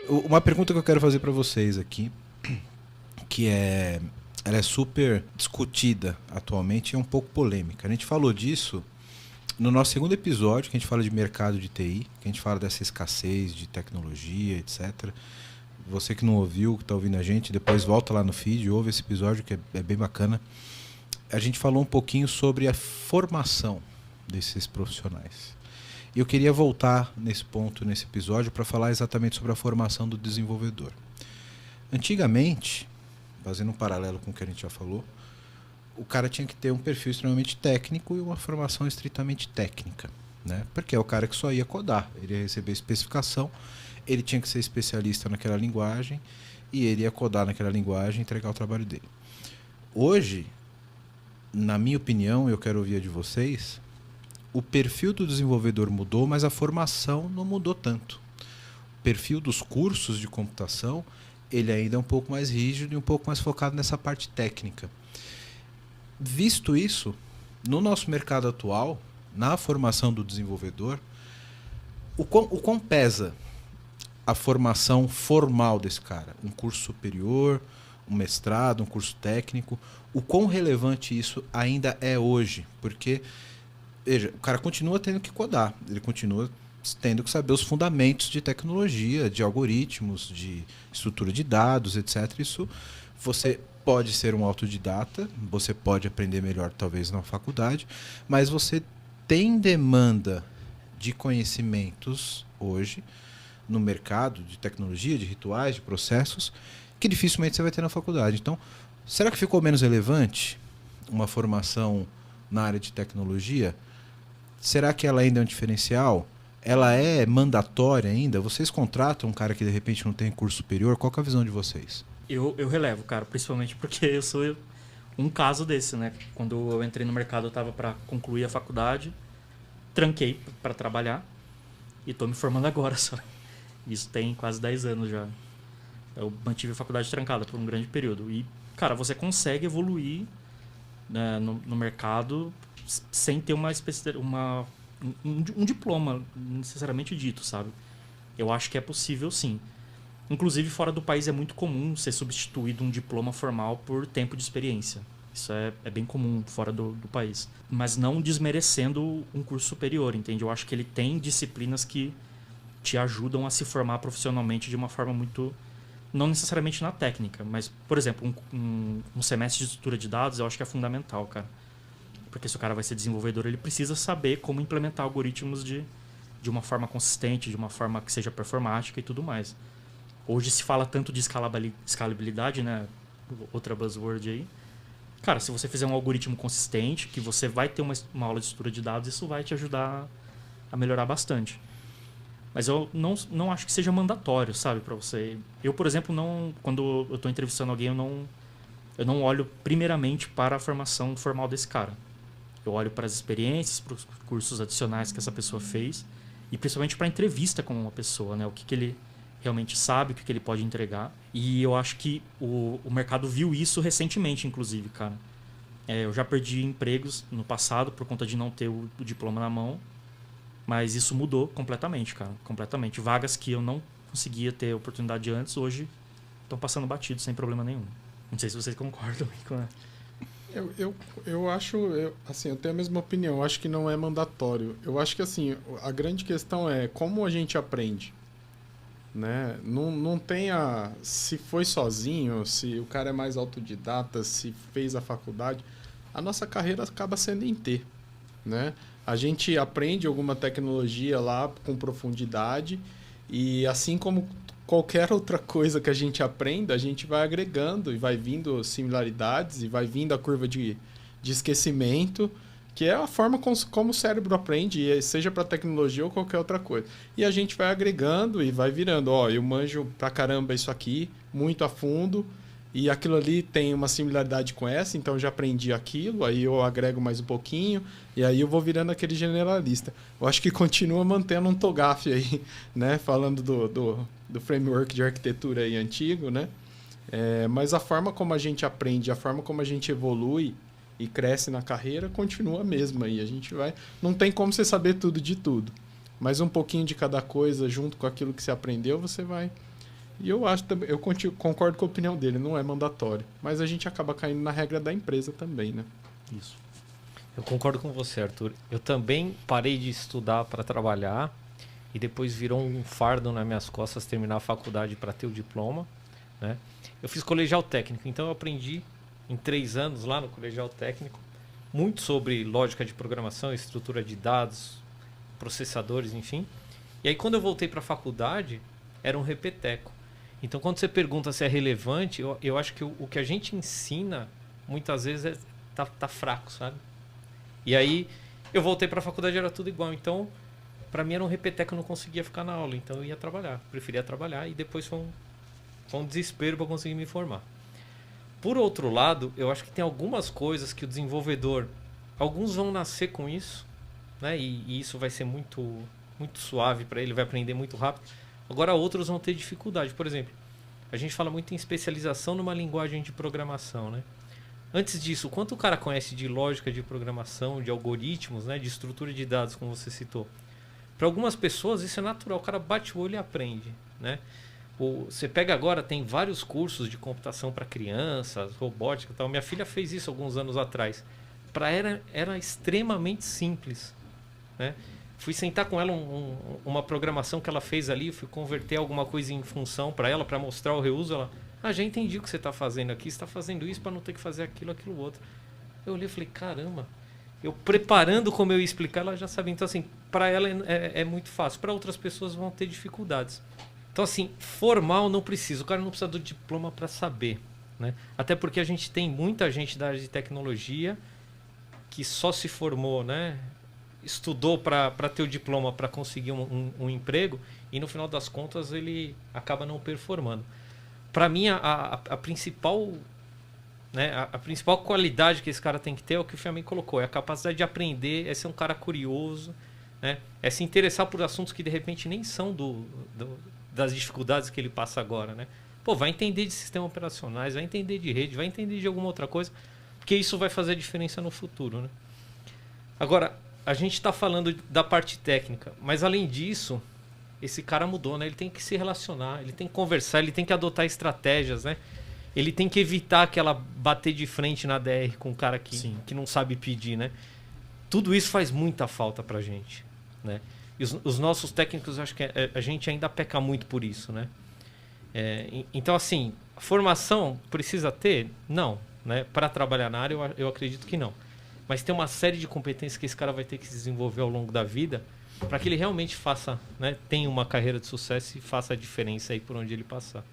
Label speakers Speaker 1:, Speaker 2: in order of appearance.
Speaker 1: Uma pergunta que eu quero fazer para vocês aqui, ela é super discutida atualmente e é um pouco polêmica. A gente falou disso no nosso segundo episódio, que a gente fala de mercado de TI, que a gente fala dessa escassez de tecnologia, etc. Você que não ouviu, que está ouvindo a gente, depois volta lá no feed e ouve esse episódio, que é bem bacana. A gente falou um pouquinho sobre a formação desses profissionais. E eu queria voltar nesse ponto, nesse episódio, para falar exatamente sobre a formação do desenvolvedor. Antigamente, fazendo um paralelo com o que a gente já falou, o cara tinha que ter um perfil extremamente técnico e uma formação estritamente técnica, né? Porque é o cara que só ia codar, ele ia receber especificação, ele tinha que ser especialista naquela linguagem e ele ia codar naquela linguagem e entregar o trabalho dele. Hoje, na minha opinião, eu quero ouvir a de vocês, o perfil do desenvolvedor mudou, mas a formação não mudou tanto. O perfil dos cursos de computação, ele ainda é um pouco mais rígido e um pouco mais focado nessa parte técnica. Visto isso, no nosso mercado atual, na formação do desenvolvedor, o quão pesa a formação formal desse cara? Um curso superior, um mestrado, um curso técnico? O quão relevante isso ainda é hoje? Porque, veja, o cara continua tendo que codar, ele continua tendo que saber os fundamentos de tecnologia, de algoritmos, de estrutura de dados, etc. Isso você pode ser um autodidata, você pode aprender melhor talvez na faculdade, mas você tem demanda de conhecimentos hoje no mercado de tecnologia, de rituais, de processos, que dificilmente você vai ter na faculdade. Então, será que ficou menos relevante uma formação na área de tecnologia? Será que ela ainda é um diferencial? Ela é mandatória ainda? Vocês contratam um cara que de repente não tem curso superior? Qual que é a visão de vocês?
Speaker 2: Eu relevo, cara, principalmente porque eu sou um caso desse, né? Quando eu entrei no mercado, eu tava para concluir a faculdade, tranquei para trabalhar e tô me formando agora só. Isso tem quase 10 anos já. Eu mantive a faculdade trancada por um grande período. E, cara, você consegue evoluir, né, no mercado sem ter um diploma necessariamente dito, sabe? Eu acho que é possível, sim. Inclusive, fora do país é muito comum ser substituído um diploma formal por tempo de experiência. Isso é bem comum fora do país. Mas não desmerecendo um curso superior, entende? Eu acho que ele tem disciplinas que te ajudam a se formar profissionalmente de uma forma muito... Não necessariamente na técnica, mas, por exemplo, um semestre de estrutura de dados eu acho que é fundamental, cara. Porque se o cara vai ser desenvolvedor, ele precisa saber como implementar algoritmos de uma forma consistente, de uma forma que seja performática e tudo mais. Hoje se fala tanto de escalabilidade, né? Outra buzzword aí. Cara, se você fizer um algoritmo consistente, que você vai ter uma aula de estrutura de dados, isso vai te ajudar a melhorar bastante. Mas eu não acho que seja mandatório, sabe, para você. Eu, por exemplo, quando eu estou entrevistando alguém, eu não olho primeiramente para a formação formal desse cara. Eu olho para as experiências, para os cursos adicionais que essa pessoa fez e principalmente para a entrevista com uma pessoa, né? O que ele realmente sabe, o que ele pode entregar. E eu acho que o mercado viu isso recentemente, inclusive, cara. Eu já perdi empregos no passado por conta de não ter o diploma na mão, mas isso mudou completamente, cara. Completamente. Vagas que eu não conseguia ter oportunidade antes, hoje estão passando batido sem problema nenhum. Não sei se vocês concordam com...
Speaker 3: Eu acho, assim, eu tenho a mesma opinião. Eu acho que não é mandatório. Eu acho que, assim, a grande questão é como a gente aprende, né? Não tem se foi sozinho, se o cara é mais autodidata, se fez a faculdade, a nossa carreira acaba sendo em T, né? A gente aprende alguma tecnologia lá com profundidade e assim como qualquer outra coisa que a gente aprenda, a gente vai agregando e vai vindo similaridades e vai vindo a curva de esquecimento, que é a forma como o cérebro aprende, seja para tecnologia ou qualquer outra coisa. E a gente vai agregando e vai virando, eu manjo pra caramba isso aqui, muito a fundo, e aquilo ali tem uma similaridade com essa, então eu já aprendi aquilo, aí eu agrego mais um pouquinho, e aí eu vou virando aquele generalista. Eu acho que continua mantendo um TOGAF aí, né? Falando do framework de arquitetura aí antigo, né? Mas a forma como a gente aprende, a forma como a gente evolui e cresce na carreira continua a mesma. E a gente vai... Não tem como você saber tudo de tudo, mas um pouquinho de cada coisa junto com aquilo que você aprendeu, você vai E eu acho também, eu concordo com a opinião dele, não é mandatório. Mas a gente acaba caindo na regra da empresa também, né?
Speaker 2: Isso.
Speaker 4: Eu concordo com você, Arthur. Eu também parei de estudar para trabalhar e depois virou um fardo nas minhas costas terminar a faculdade para ter o diploma, né? Eu fiz colegial técnico, então eu aprendi em 3 anos lá no colegial técnico muito sobre lógica de programação, estrutura de dados, processadores, enfim. E aí quando eu voltei para a faculdade, era um repeteco. Então quando você pergunta se é relevante, eu acho que o que a gente ensina muitas vezes tá fraco, sabe? E aí eu voltei para a faculdade, era tudo igual. Então, para mim era um repeteco, eu não conseguia ficar na aula. Então eu ia trabalhar, preferia trabalhar e depois foi um desespero para conseguir me formar. Por outro lado, eu acho que tem algumas coisas que o desenvolvedor, alguns vão nascer com isso, né? E isso vai ser muito, muito suave para ele, vai aprender muito rápido. Agora outros vão ter dificuldade. Por exemplo, a gente fala muito em especialização numa linguagem de programação, né? Antes disso, quanto o cara conhece de lógica de programação, de algoritmos, né? De estrutura de dados, como você citou? Para algumas pessoas isso é natural, o cara bate o olho e aprende, né? Você pega agora, tem vários cursos de computação para crianças, robótica e tal. Minha filha fez isso alguns anos atrás. Para ela era extremamente simples, né? Fui sentar com ela uma programação que ela fez ali, fui converter alguma coisa em função para ela, para mostrar o reuso. Ela, já entendi o que você está fazendo aqui, você está fazendo isso para não ter que fazer aquilo outro. Eu olhei e falei, caramba, eu preparando como eu ia explicar, ela já sabia. Então, assim, para ela é muito fácil, para outras pessoas vão ter dificuldades. Então, assim, formal não precisa, o cara não precisa do diploma para saber, né? Até porque a gente tem muita gente da área de tecnologia que só se formou, né? Estudou para ter o diploma para conseguir um emprego e no final das contas ele acaba não performando. Para mim, a principal, né, a principal qualidade que esse cara tem que ter é o que o Fiamin colocou, é a capacidade de aprender, é ser um cara curioso, né, é se interessar por assuntos que de repente nem são das dificuldades que ele passa agora, né? Pô, vai entender de sistemas operacionais, vai entender de rede, vai entender de alguma outra coisa, porque isso vai fazer a diferença no futuro, né? Agora, a gente está falando da parte técnica, mas além disso, esse cara mudou, né? Ele tem que se relacionar, ele tem que conversar, ele tem que adotar estratégias, né? Ele tem que evitar aquela bater de frente na DR com um cara que não sabe pedir, né? Tudo isso faz muita falta pra gente, né? E os nossos técnicos, acho que a gente ainda peca muito por isso, né? Então, assim, formação precisa ter? Não, né? Para trabalhar na área, eu acredito que não. Mas tem uma série de competências que esse cara vai ter que desenvolver ao longo da vida para que ele realmente faça, né, tenha uma carreira de sucesso e faça a diferença aí por onde ele passar.